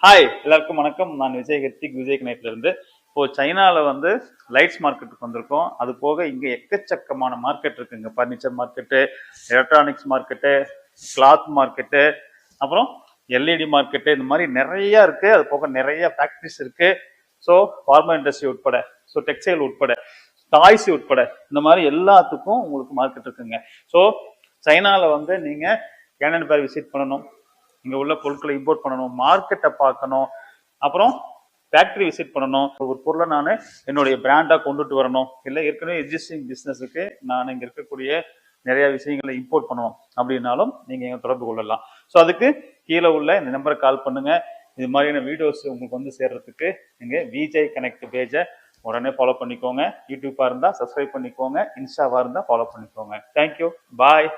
Hi எல்லாருக்கும் வணக்கம். நான் விஜய் ஹெர்த்திக், விஜய் கனெக்ட்ல இருந்து. இப்போ சைனால லைட்ஸ் மார்க்கெட்டுக்கு வந்திருக்கோம். அது போக இங்க எக்கச்சக்கமான மார்க்கெட் இருக்குங்க. Furniture market, electronics market, cloth market, அப்புறம் எல்இடி மார்க்கெட்டு, இந்த மாதிரி நிறைய இருக்கு. அது போக நிறைய ஃபேக்ட்ரிஸ் இருக்கு. ஸோ ஃபார்மா இண்டஸ்ட்ரி உட்பட, ஸோ டெக்ஸ்டைல் உட்பட, டாய்ஸ் உட்பட, இந்த மாதிரி எல்லாத்துக்கும் உங்களுக்கு மார்க்கெட் இருக்குங்க. ஸோ சைனால நீங்க கேனன் பேர் விசிட் பண்ணணும், இங்க உள்ள பொருட்களை இம்போர்ட் பண்ணணும், மார்க்கெட்டை பார்க்கணும், அப்புறம் ஃபேக்டரி விசிட் பண்ணணும். ஒரு பொருளை நான் என்னுடைய பிராண்டா கொண்டுட்டு வரணும், இல்லை ஏற்கனவே எக்ஸிஸ்டிங் பிஸ்னஸுக்கு நான் இங்க இருக்கக்கூடிய நிறைய விஷயங்களை இம்போர்ட் பண்ணணும் அப்படின்னாலும் நீங்க எங்க தொடர்பு கொள்ளலாம். ஸோ அதுக்கு கீழே உள்ள இந்த நம்பரை கால் பண்ணுங்க. இது மாதிரியான வீடியோஸ் உங்களுக்கு சேர்றதுக்கு நீங்க விஜய் கனெக்ட் பேஜை உடனே ஃபாலோ பண்ணிக்கோங்க. யூடியூப்பா இருந்தா சப்ஸ்கிரைப் பண்ணிக்கோங்க, இன்ஸ்டாவா இருந்தா ஃபாலோ பண்ணிக்கோங்க. தேங்க்யூ, பாய்.